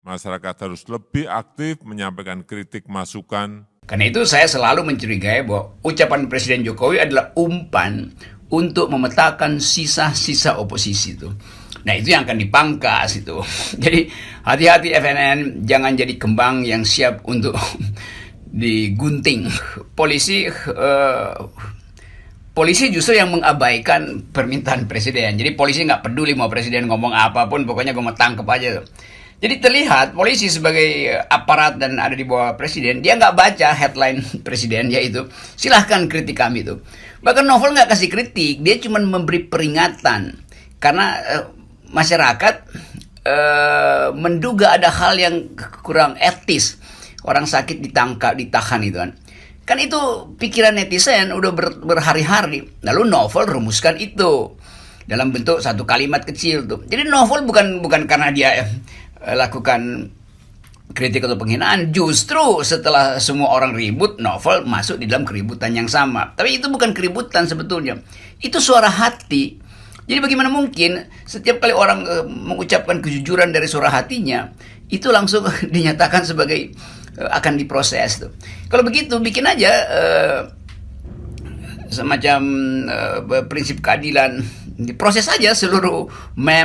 Masyarakat harus lebih aktif menyampaikan kritik masukan. Karena itu saya selalu mencurigai bahwa ucapan Presiden Jokowi adalah umpan untuk memetakan sisa-sisa oposisi itu. Nah itu yang akan dipangkas itu. Jadi hati-hati FNN, jangan jadi kembang yang siap untuk digunting. Polisi justru yang mengabaikan permintaan presiden. Jadi polisi nggak peduli mau presiden ngomong apapun, pokoknya gue mau tangkep aja. Jadi terlihat polisi sebagai aparat dan ada di bawah presiden, dia nggak baca headline presiden, yaitu silahkan kritik kami itu. Bahkan Novel nggak kasih kritik, dia cuma memberi peringatan. Karena masyarakat menduga ada hal yang kurang etis. Orang sakit ditangkap, ditahan itu kan. Kan itu pikiran netizen udah berhari-hari. Lalu Novel rumuskan itu dalam bentuk satu kalimat kecil tuh. Jadi Novel bukan karena dia lakukan kritik atau penghinaan. Justru setelah semua orang ribut, Novel masuk di dalam keributan yang sama. Tapi itu bukan keributan sebetulnya. Itu suara hati. Jadi bagaimana mungkin setiap kali orang mengucapkan kejujuran dari suara hatinya, itu langsung dinyatakan sebagai akan diproses tuh. Kalau begitu bikin aja semacam prinsip keadilan, diproses aja seluruh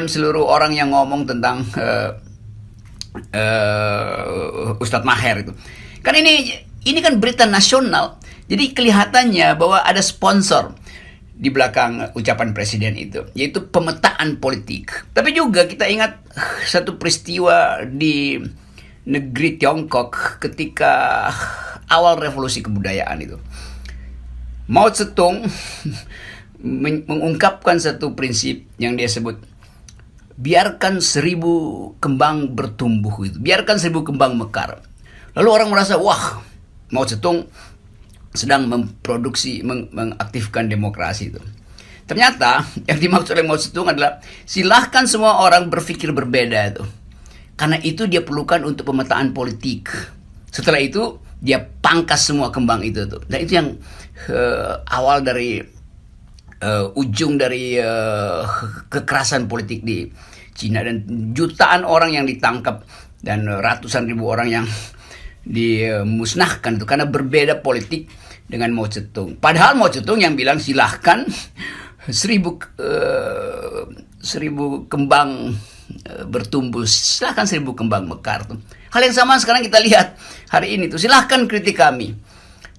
seluruh orang yang ngomong tentang Ustadz Maher itu. Kan ini kan berita nasional. Jadi kelihatannya bahwa ada sponsor di belakang ucapan presiden itu, yaitu pemetaan politik. Tapi juga kita ingat satu peristiwa di negeri Tiongkok ketika awal revolusi kebudayaan itu. Mao Zedong mengungkapkan satu prinsip yang dia sebut, biarkan 1000 kembang bertumbuh itu, biarkan 1000 kembang mekar. Lalu orang merasa, wah, Mao Zedong sedang memproduksi, mengaktifkan demokrasi itu. Ternyata yang dimaksud oleh Mao Zedong adalah silahkan semua orang berpikir berbeda itu. Karena itu dia perlukan untuk pemetaan politik. Setelah itu dia pangkas semua kembang itu tuh. Dan itu yang awal dari ujung dari kekerasan politik di Cina, dan jutaan orang yang ditangkap dan ratusan ribu orang yang dimusnahkan itu karena berbeda politik dengan Mao Zedong. Padahal Mao Zedong yang bilang silahkan 1000 kembang bertumbuh, silahkan 1000 kembang mekar tuh. Hal yang sama sekarang kita lihat hari ini tuh, silahkan kritik kami.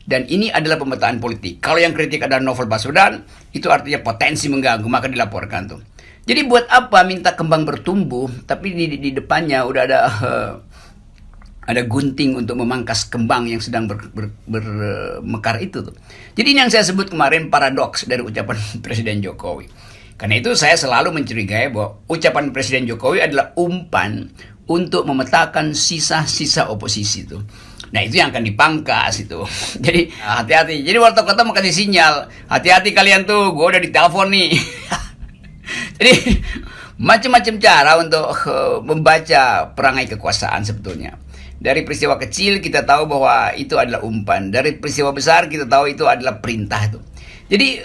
Dan ini adalah pemetaan politik. Kalau yang kritik ada Novel Baswedan, itu artinya potensi mengganggu, maka dilaporkan tuh. Jadi buat apa minta kembang bertumbuh, tapi di depannya udah ada gunting untuk memangkas kembang yang sedang bermekar itu tuh. Jadi ini yang saya sebut kemarin paradoks dari ucapan Presiden Jokowi. Karena itu saya selalu mencurigai bahwa ucapan Presiden Jokowi adalah umpan untuk memetakan sisa-sisa oposisi itu. Nah itu yang akan dipangkas itu. Jadi hati-hati. Jadi warta kota mau kasih sinyal, hati-hati kalian tuh, gue udah ditelepon nih. Jadi macam-macam cara untuk membaca perangai kekuasaan sebetulnya. Dari peristiwa kecil kita tahu bahwa itu adalah umpan. Dari peristiwa besar kita tahu itu adalah perintah itu. Jadi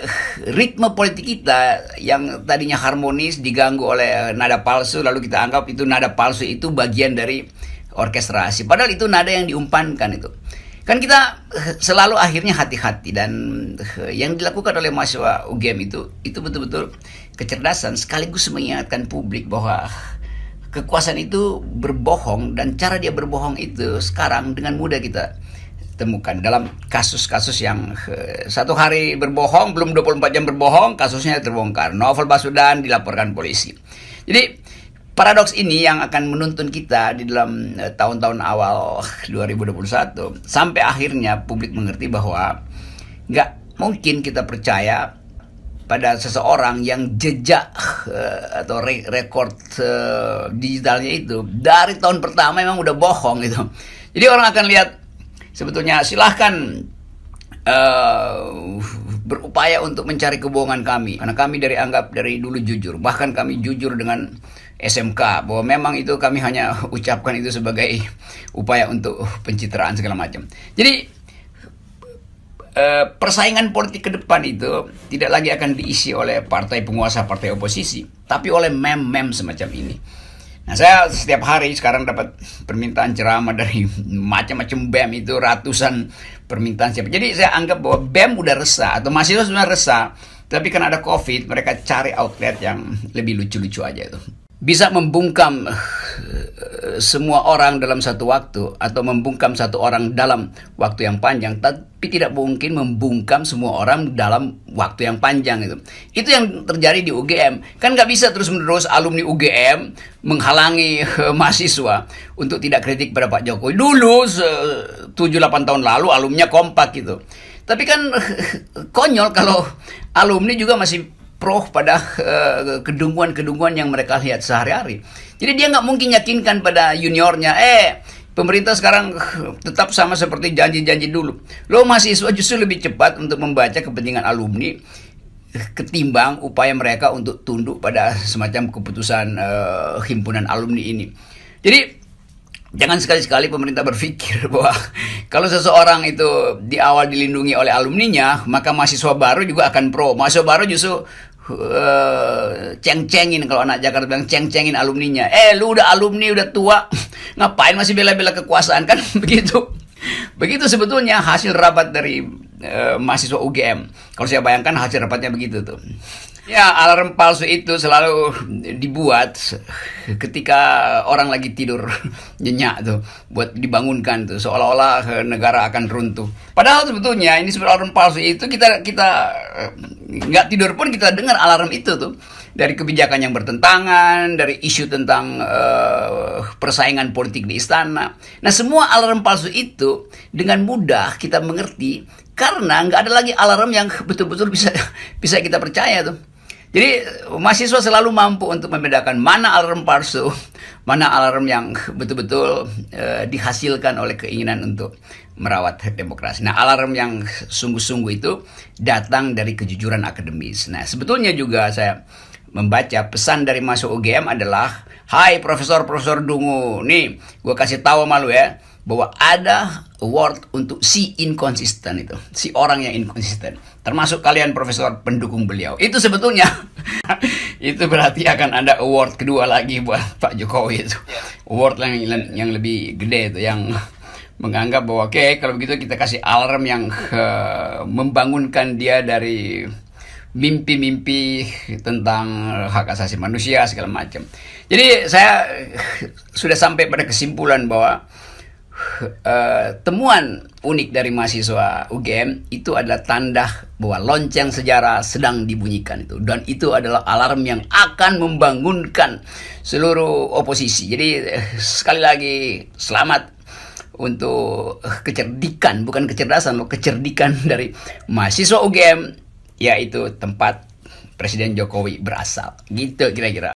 ritme politik kita yang tadinya harmonis diganggu oleh nada palsu, lalu kita anggap itu nada palsu itu bagian dari orkestrasi. Padahal itu nada yang diumpankan itu. Kan kita selalu akhirnya hati-hati, dan yang dilakukan oleh mahasiswa UGM itu betul-betul kecerdasan sekaligus mengingatkan publik bahwa kekuasaan itu berbohong, dan cara dia berbohong itu sekarang dengan mudah kita temukan dalam kasus-kasus yang satu hari berbohong, belum 24 jam berbohong, kasusnya terbongkar. Novel Baswedan dilaporkan polisi. Jadi paradoks ini yang akan menuntun kita di dalam tahun-tahun awal 2021 sampai akhirnya publik mengerti bahwa nggak mungkin kita percaya pada seseorang yang jejak atau rekor digitalnya itu dari tahun pertama memang udah bohong gitu. Jadi orang akan lihat sebetulnya silahkan berupaya untuk mencari kebohongan kami, karena kami dari dulu jujur, bahkan kami jujur dengan SMK bahwa memang itu kami hanya ucapkan itu sebagai upaya untuk pencitraan segala macam. Jadi persaingan politik ke depan itu tidak lagi akan diisi oleh partai penguasa, partai oposisi, tapi oleh mem-mem semacam ini. Nah, saya setiap hari sekarang dapat permintaan ceramah dari macam-macam BEM itu, ratusan permintaan siapa. Jadi saya anggap bahwa BEM udah resah atau mahasiswa sebenarnya resah, tapi karena ada COVID mereka cari outlet yang lebih lucu-lucu aja itu. Bisa membungkam semua orang dalam satu waktu atau membungkam satu orang dalam waktu yang panjang, tapi tidak mungkin membungkam semua orang dalam waktu yang panjang itu. Itu yang terjadi di UGM. Kan nggak bisa terus-menerus alumni UGM menghalangi mahasiswa untuk tidak kritik pada Pak Jokowi. Dulu 7-8 tahun lalu alumninya kompak gitu. Tapi kan konyol kalau alumni juga masih pro pada kedunguan-kedunguan yang mereka lihat sehari-hari. Jadi dia nggak mungkin yakinkan pada juniornya, pemerintah sekarang tetap sama seperti janji-janji dulu. Lo mahasiswa justru lebih cepat untuk membaca kepentingan alumni ketimbang upaya mereka untuk tunduk pada semacam keputusan himpunan alumni ini. Jadi jangan sekali-sekali pemerintah berpikir bahwa kalau seseorang itu di awal dilindungi oleh alumninya, maka mahasiswa baru juga akan pro. Mahasiswa baru justru ceng-cengin, kalau anak Jakarta bilang ceng-cengin alumninya. Lu udah alumni, udah tua, ngapain masih bela-bela kekuasaan, kan begitu. Begitu sebetulnya hasil rapat dari mahasiswa UGM. Kalau saya bayangkan hasil rapatnya begitu tuh. Ya, alarm palsu itu selalu dibuat ketika orang lagi tidur nyenyak tuh, buat dibangunkan tuh, seolah-olah negara akan runtuh. Padahal sebetulnya ini sebenarnya alarm palsu itu kita nggak tidur pun kita dengar alarm itu tuh, dari kebijakan yang bertentangan, dari isu tentang persaingan politik di istana. Nah, semua alarm palsu itu dengan mudah kita mengerti karena nggak ada lagi alarm yang betul-betul bisa kita percaya tuh. Jadi mahasiswa selalu mampu untuk membedakan mana alarm palsu, mana alarm yang betul-betul dihasilkan oleh keinginan untuk merawat demokrasi. Nah, alarm yang sungguh-sungguh itu datang dari kejujuran akademis. Nah, sebetulnya juga saya membaca pesan dari mahasiswa UGM adalah, hai profesor-profesor dungu, nih gue kasih tahu sama lu ya, bahwa ada award untuk si inkonsisten itu, si orang yang inkonsisten, termasuk kalian profesor pendukung beliau. Itu sebetulnya itu berarti akan ada award kedua lagi buat Pak Jokowi itu, award yang lebih gede itu, yang menganggap bahwa oke, kalau begitu kita kasih alarm yang membangunkan dia dari mimpi-mimpi tentang hak asasi manusia segala macam. Jadi saya sudah sampai pada kesimpulan bahwa temuan unik dari mahasiswa UGM itu adalah tanda bahwa lonceng sejarah sedang dibunyikan itu, dan itu adalah alarm yang akan membangunkan seluruh oposisi. Jadi sekali lagi selamat untuk kecerdikan, bukan kecerdasan, kecerdikan dari mahasiswa UGM, yaitu tempat Presiden Jokowi berasal. Gitu kira-kira.